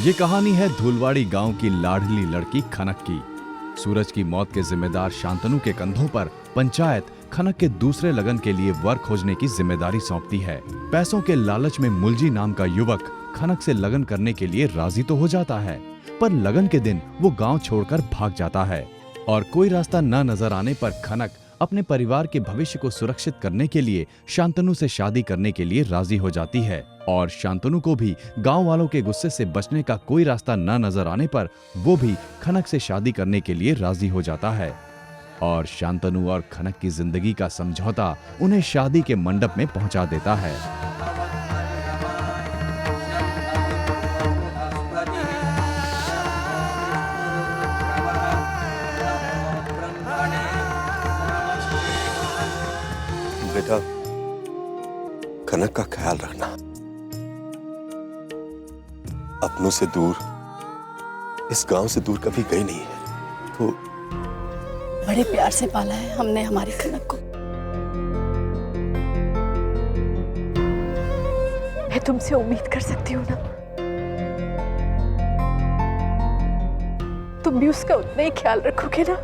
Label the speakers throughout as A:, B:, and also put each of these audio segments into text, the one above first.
A: ये कहानी है धूलवाड़ी गांव की लाडली लड़की खनक की। सूरज की मौत के जिम्मेदार शांतनु के कंधों पर पंचायत खनक के दूसरे लगन के लिए वर खोजने की जिम्मेदारी सौंपती है। पैसों के लालच में मुलजी नाम का युवक खनक से लगन करने के लिए राजी तो हो जाता है, पर लगन के दिन वो गांव छोड़कर भाग जाता है और कोई रास्ता न नजर आने पर खनक अपने परिवार के भविष्य को सुरक्षित करने के लिए शांतनु से शादी करने के लिए राजी हो जाती है। और शांतनु को भी गांव वालों के गुस्से से बचने का कोई रास्ता न नजर आने पर वो भी खनक से शादी करने के लिए राजी हो जाता है। और शांतनु और खनक की जिंदगी का समझौता उन्हें शादी के मंडप में पहुंचा देता है।
B: बेटा, खनक का ख्याल रखना। अपनों से दूर, इस गांव से दूर कभी गई नहीं है तो
C: बड़े प्यार से पाला है हमने हमारी खनक को।
D: मैं तुमसे उम्मीद कर सकती हूँ ना? तुम भी उसका उतना ही ख्याल रखोगे ना?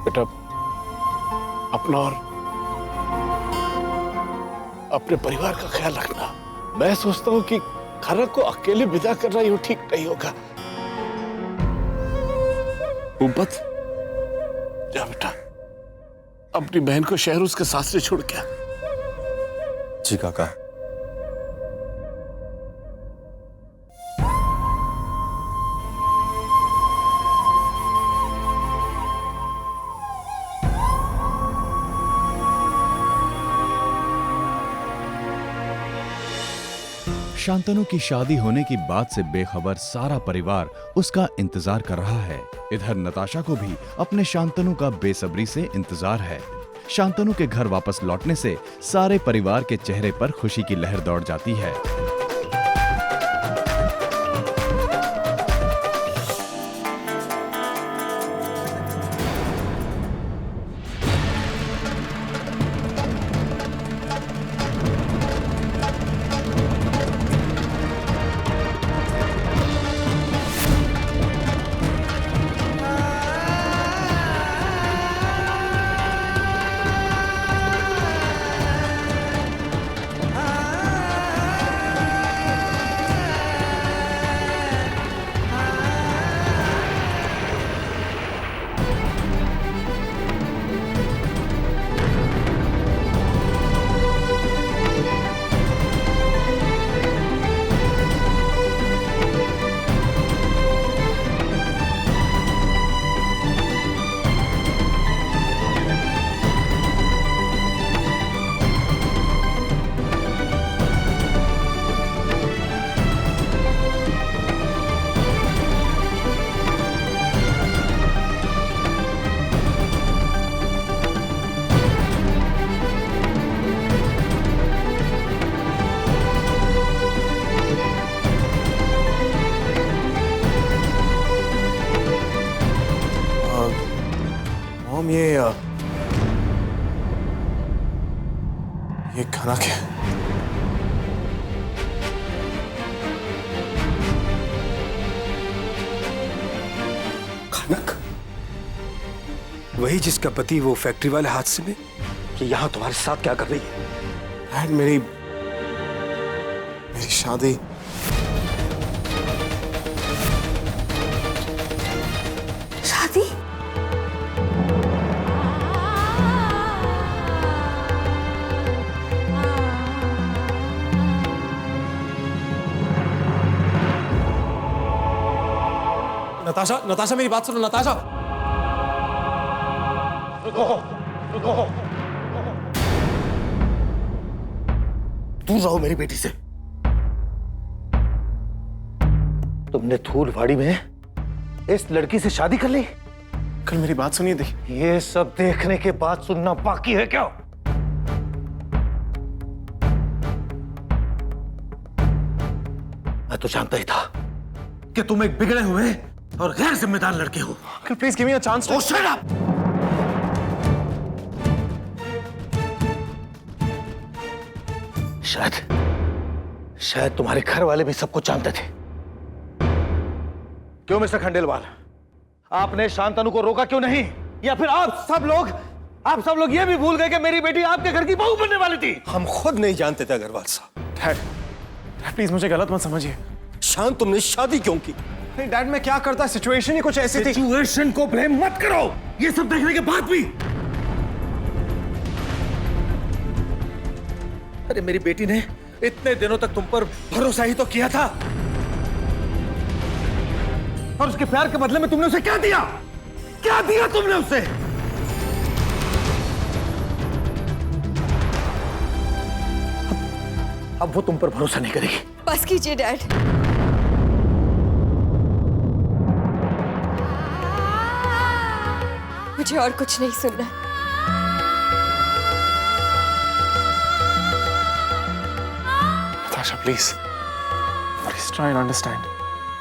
E: बेटा, अपना और अपने परिवार का ख्याल रखना। मैं सोचता हूं कि खनक को अकेले विदा करना यूं ठीक नहीं होगा। मुंबत जा बेटा, अपनी बहन को शहर उसके साथ से छोड़ के आ।
B: जी काका।
A: शांतनु की शादी होने की बात से बेखबर सारा परिवार उसका इंतजार कर रहा है। इधर नताशा को भी अपने शांतनु का बेसब्री से इंतजार है। शांतनु के घर वापस लौटने से सारे परिवार के चेहरे पर खुशी की लहर दौड़ जाती है।
B: ये खनक है। खनक?
F: वही जिसका पति वो फैक्ट्री वाले हादसे में? कि यहां तुम्हारे साथ क्या कर रही है?
B: डैड, मेरी शादी।
C: शादी?
F: नताशा, नताशा मेरी बात सुनो। नताशा, रुको। दूर रहो मेरी बेटी से। तुमने धूलवाड़ी में इस लड़की से शादी कर ली?
B: कल मेरी बात सुनिए। देखिए,
F: ये सब देखने के बाद सुनना बाकी है क्या? मैं तो जानता ही था कि तुम एक बिगड़े हुए और गैर जिम्मेदार लड़के हो।
B: Please give me a chance.
F: Oh, shut up! शायद तुम्हारे घर वाले भी सब कुछ जानते थे। क्यों मिस्टर खंडेलवाल, आपने शांतनु को रोका क्यों नहीं? या फिर आप सब लोग ये भी भूल गए कि मेरी बेटी आपके घर की बहू बनने वाली थी?
B: हम खुद नहीं जानते थे अग्रवाल साहब।
G: डैड प्लीज मुझे गलत मत समझिए।
B: शान, तुमने शादी क्यों की?
G: नहीं डैड, मैं क्या करता, सिचुएशन ही कुछ ऐसी थी।
F: सिचुएशन को ब्लेम मत करो, ये सब देखने के बाद भी। अरे मेरी बेटी ने इतने दिनों तक तुम पर भरोसा ही तो किया था, और उसके प्यार के बदले में तुमने उसे क्या दिया? क्या दिया तुमने उसे? अब वो तुम पर भरोसा नहीं करेगी।
D: बस कीजिए डैड। मुझे और कुछ नहीं सुनना।
G: Natasha please try and understand.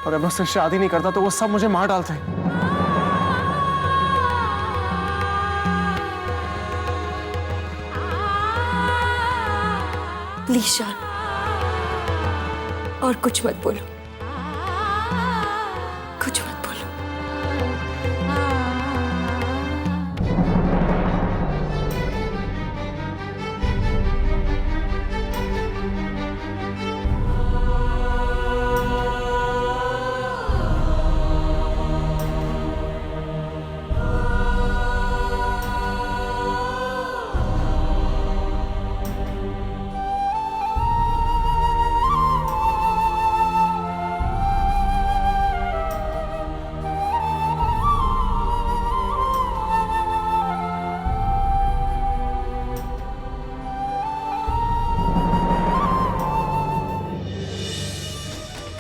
G: अगर मैं उससे शादी नहीं करता तो वो सब मुझे मार डालते।
D: प्लीज शान, और कुछ मत बोलो, कुछ मत बोलो।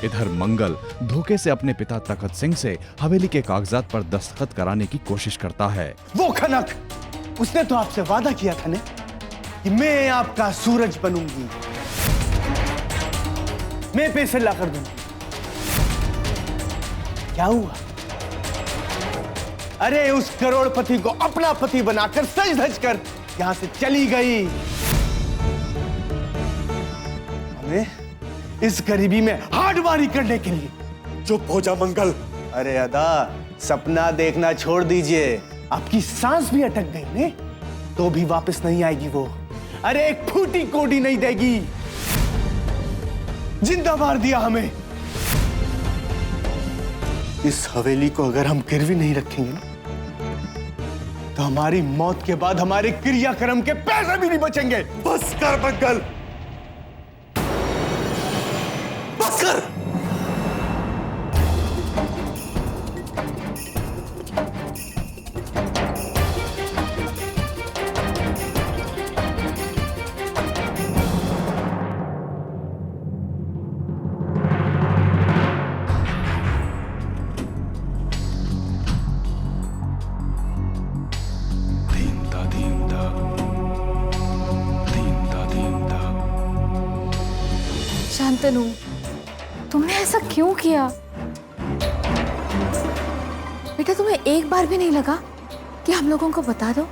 A: इधर मंगल धोखे से अपने पिता तखत सिंह से हवेली के कागजात पर दस्तखत कराने की कोशिश करता है।
H: वो खनक, उसने तो आपसे वादा किया था ना कि मैं आपका सूरज बनूंगी, मैं पैसे ला कर दूंगी। क्या हुआ? अरे उस करोड़पति को अपना पति बनाकर सज धज कर यहां से चली गई। हमें इस गरीबी में हाडवारी करने के लिए।
B: चुप हो जा मंगल।
H: अरे अदा, सपना देखना छोड़ दीजिए। आपकी सांस भी अटक गई ने तो भी वापस नहीं आएगी वो। अरे एक फूटी कोडी नहीं देगी। जिंदा मार दिया हमें। इस हवेली को अगर हम गिरवी नहीं रखेंगे ना, तो हमारी मौत के बाद हमारे क्रियाक्रम के पैसे भी नहीं बचेंगे।
B: बस कर मंगल, बस कर।
I: शांतनु, तुमने ऐसा क्यों किया? बेटा, तुम्हें एक बार भी नहीं लगा कि हम लोगों को बता दो?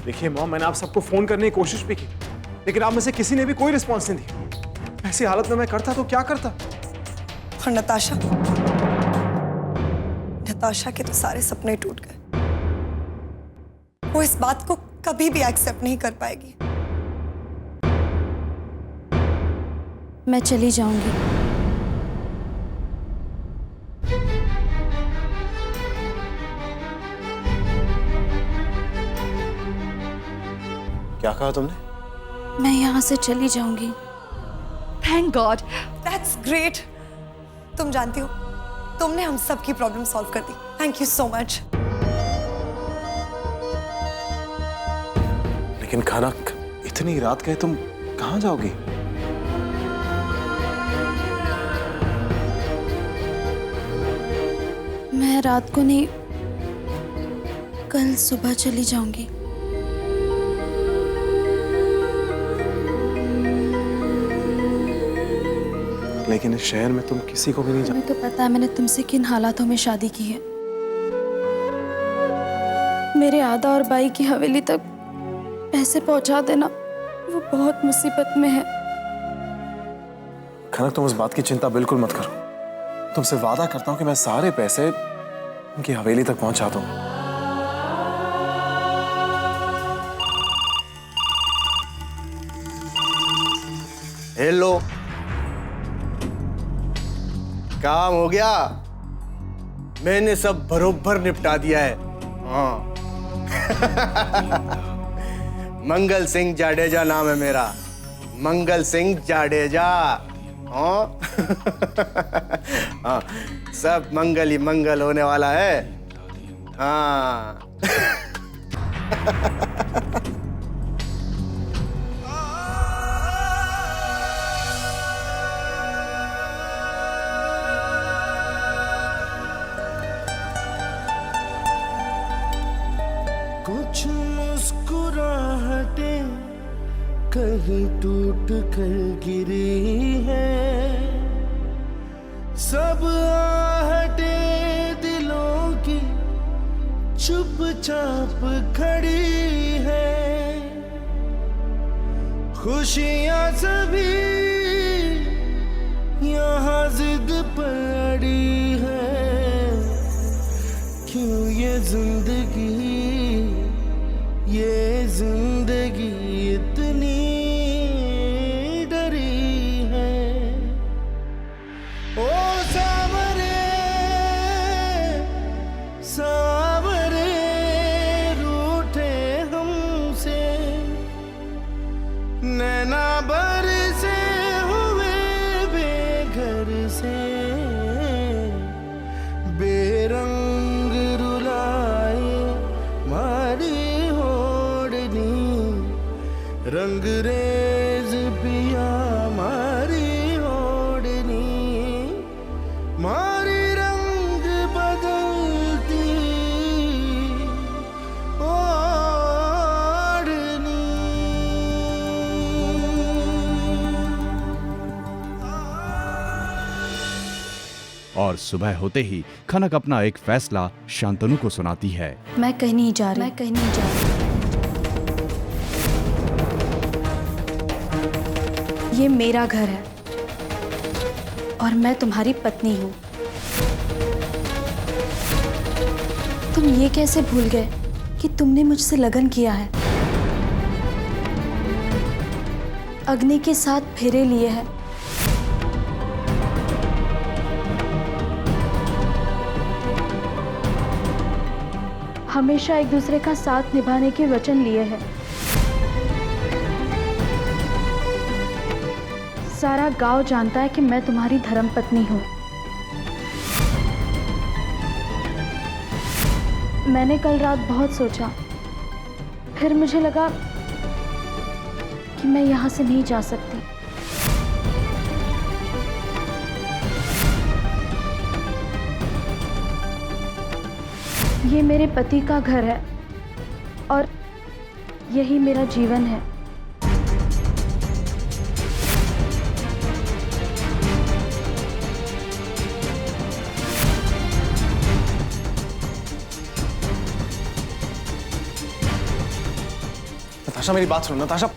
G: देखिए मॉम, मैंने आप सबको फोन करने की कोशिश भी की, लेकिन आप में से किसी ने भी कोई रिस्पॉन्स नहीं दी। ऐसी हालत में मैं करता तो क्या करता?
J: और नताशा के तो सारे सपने टूट गए। वो इस बात को कभी भी एक्सेप्ट नहीं कर पाएगी।
I: मैं चली जाऊंगी।
B: क्या कहा तुमने?
I: मैं यहाँ से चली जाऊंगी।
J: Thank God, that's great. तुम जानती हो, तुमने हम सब की प्रॉब्लम सॉल्व कर दी। Thank you so much.
G: लेकिन खनक, इतनी रात गए तुम कहाँ जाओगी?
I: मैं रात को नहीं, कल सुबह चली जाऊंगी।
G: लेकिन इस शहर में तुम किसी को भी नहीं
I: तुम्हें तो पता है मैंने तुमसे किन हालातों में शादी की है। मेरे आदा और बाई की हवेली तक
C: पैसे पहुंचा देना, वो बहुत मुसीबत में है।
G: खनक तुम उस बात की चिंता बिल्कुल मत करो। तुमसे वादा करता हूं कि मैं सारे पैसे उनकी हवेली तक पहुंचा दूंगा।
H: हेलो, काम हो गया? मैंने सब बरोबर निपटा दिया है। हाँ। मंगल सिंह जाडेजा नाम है मेरा, मंगल सिंह जाडेजा। हाँ। हाँ, सब मंगल ही मंगल होने वाला है। हाँ।
K: कुछ मुस्कुराहटें कहीं टूट कर गिरी है, सब आहटें दिलों की चुपचाप खड़ी है। खुशियां सभी यहाँ जिद पर अड़ी है। क्यों ये जिंदगी इतनी डरी है। ओ सावरे सावरे रूठे हमसे, नैना बरसे हुए बेघर से, बेरंग रुलाए मारी रंगरेज पिया मारी ओढ़नी, मारी रंग बदलती ओढ़नी।
A: और सुबह होते ही खनक अपना एक फैसला शांतनु को सुनाती है।
I: मैं कहीं नहीं जा रही, मैं कहीं नहीं जा रही। ये मेरा घर है और मैं तुम्हारी पत्नी हूँ। तुम ये कैसे भूल गए कि तुमने मुझसे लगन किया है, अग्नि के साथ फेरे लिए हैं। हमेशा एक दूसरे का साथ निभाने के वचन लिए हैं। सारा गांव जानता है कि मैं तुम्हारी धर्मपत्नी हूँ। मैंने कल रात बहुत सोचा, फिर मुझे लगा कि मैं यहाँ से नहीं जा सकती। ये मेरे पति का घर है और यही मेरा जीवन है।
G: नताशा, मेरी बात सुनो नताशा।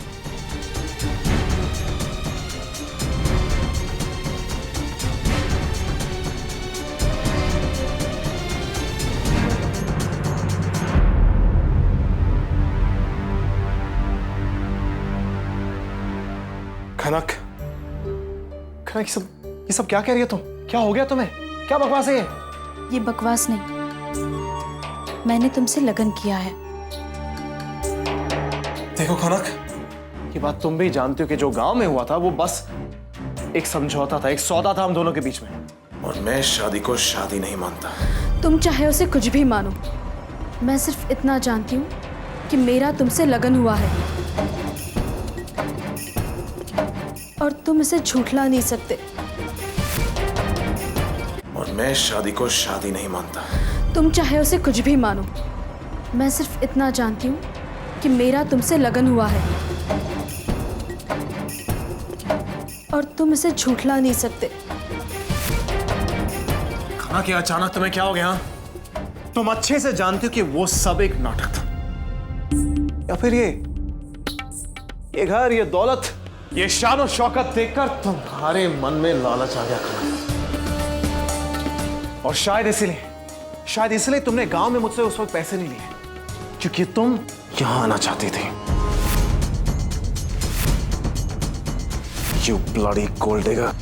G: खनक, खनक, ये सब क्या कह रही है तुम? क्या हो गया तुम्हें? क्या बकवास है
I: ये बकवास नहीं, मैंने तुमसे लगन किया है।
G: देखो खनक, ये बात तुम भी जानती हो कि जो गांव में हुआ था वो बस एक समझौता था, एक सौदा था हम दोनों के बीच में। और मैं शादी को शादी नहीं मानता।
I: तुम चाहे उसे कुछ भी मानो, मैं सिर्फ इतना जानती हूँ कि मेरा तुमसे लगन हुआ है और तुम इसे झूठला नहीं सकते।
G: और मैं शादी को शादी नहीं मानता।
I: तुम चाहे उसे कुछ भी मानो, मैं सिर्फ इतना जानती हूँ कि मेरा तुमसे लगन हुआ है और तुम इसे झूठला नहीं सकते।
G: खाना क्या अचानक तुम्हें क्या हो गया? तुम अच्छे से जानते हो कि वो सब एक नाटक था, या फिर ये ये घर, ये दौलत, ये शान और शौकत देखकर तुम्हारे मन में लालच आ गया खनक। और शायद इसलिए तुमने गांव में मुझसे उस वक्त पैसे नहीं लिए, क्योंकि तुम यहां आना चाहती थी। You bloody gold digger.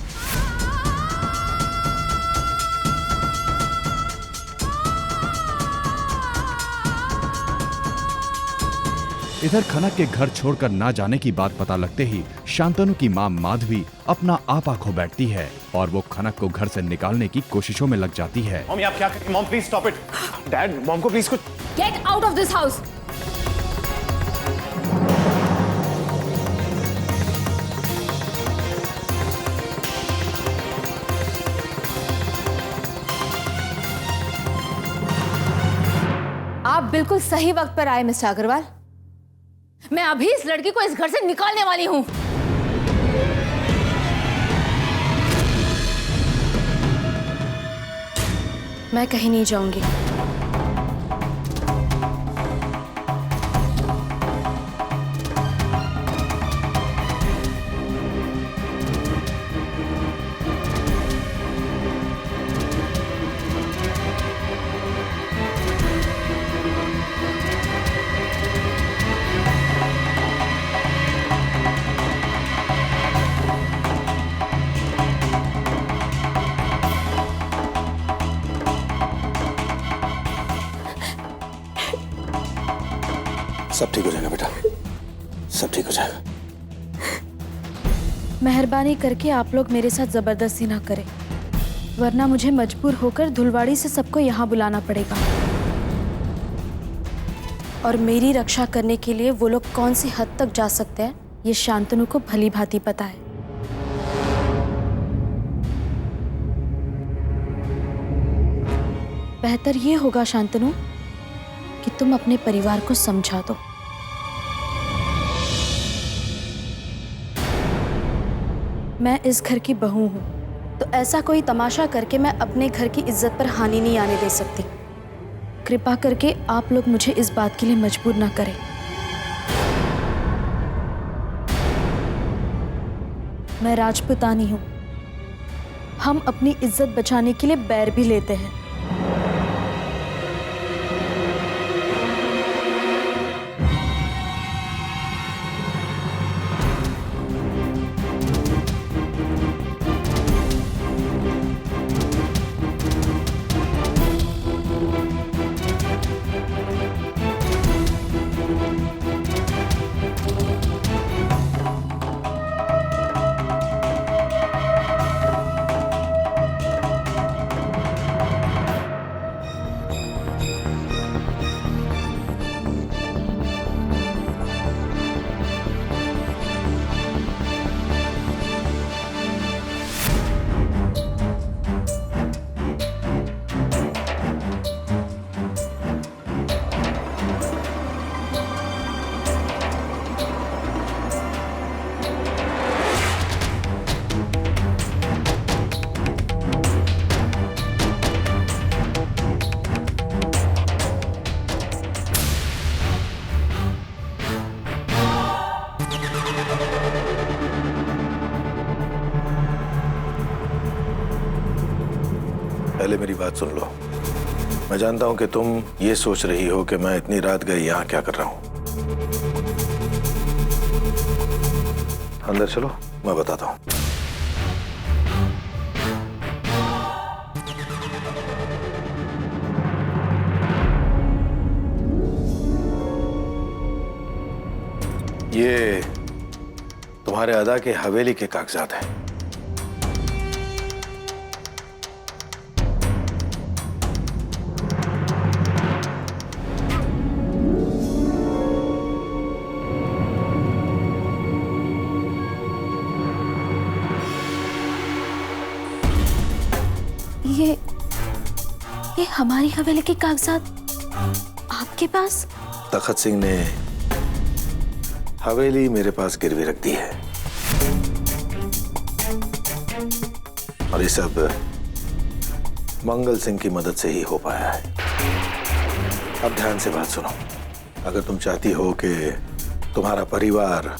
A: इधर खनक के घर छोड़कर ना जाने की बात पता लगते ही शांतनु की मां माधवी अपना आपा खो बैठती है और वो खनक को घर से निकालने की कोशिशों में लग जाती है।
G: मॉम, आप क्या कर रही हैं? Mom please stop it. Dad, mom को प्लीज कुछ।
D: Get out of this house. आप बिल्कुल सही वक्त पर आए मिस्टर अग्रवाल। मैं अभी इस लड़की को इस घर से निकालने वाली हूं।
I: मैं कहीं नहीं जाऊंगी।
B: सब ठीक हो जाएगा बेटा, सब ठीक हो जाएगा।
I: मेहरबानी करके आप लोग मेरे साथ जबरदस्ती ना करें, वरना मुझे मजबूर होकर धुलवाड़ी से सबको यहाँ बुलाना पड़ेगा। और मेरी रक्षा करने के लिए वो लोग कौन सी हद तक जा सकते हैं, ये शांतनु को भली भांति पता है। बेहतर ये होगा शांतनु कि तुम अपने परिवार को समझा दो। मैं इस घर की बहू हूं, तो ऐसा कोई तमाशा करके मैं अपने घर की इज्जत पर हानि नहीं आने दे सकती। कृपा करके आप लोग मुझे इस बात के लिए मजबूर ना करें। मैं राजपूतानी हूं। हम अपनी इज्जत बचाने के लिए बैर भी लेते हैं।
B: पहले मेरी बात सुन लो। मैं जानता हूं कि तुम ये सोच रही हो कि मैं इतनी रात गई यहां क्या कर रहा हूं। अंदर चलो, मैं बताता हूं। ये तुम्हारे अदा के हवेली के कागजात हैं।
I: ये हमारी हवेली के कागजात आपके पास?
B: तखत सिंह ने हवेली मेरे पास गिरवी रख दी है और ये सब मंगल सिंह की मदद से ही हो पाया है। अब ध्यान से बात सुनो। अगर तुम चाहती हो कि तुम्हारा परिवार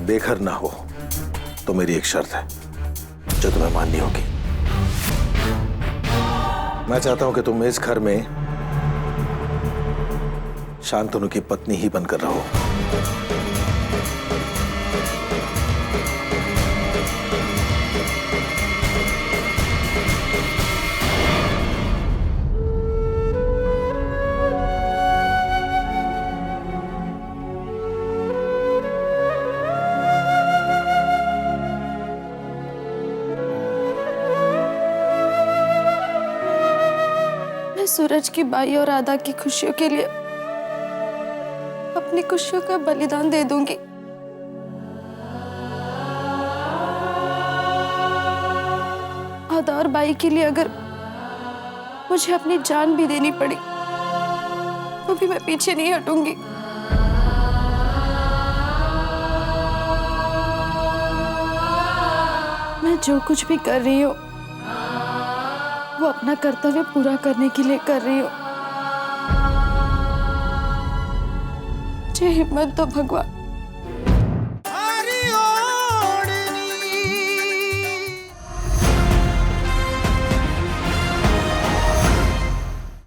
B: बेघर ना हो तो मेरी एक शर्त है जो तुम्हें माननी होगी। मैं चाहता हूं कि तुम इस घर में शांतनु की पत्नी ही बनकर रहो।
I: सूरज की बाई और राधा की खुशियों के लिए अपनी खुशियों का बलिदान दे दूंगी। राधा और बाई के लिए अगर मुझे अपनी जान भी देनी पड़ी तो भी मैं पीछे नहीं हटूंगी। मैं जो कुछ भी कर रही हूँ वो अपना कर्तव्य पूरा करने के लिए कर रही हूँ। मुझे हिम्मत दो भगवान,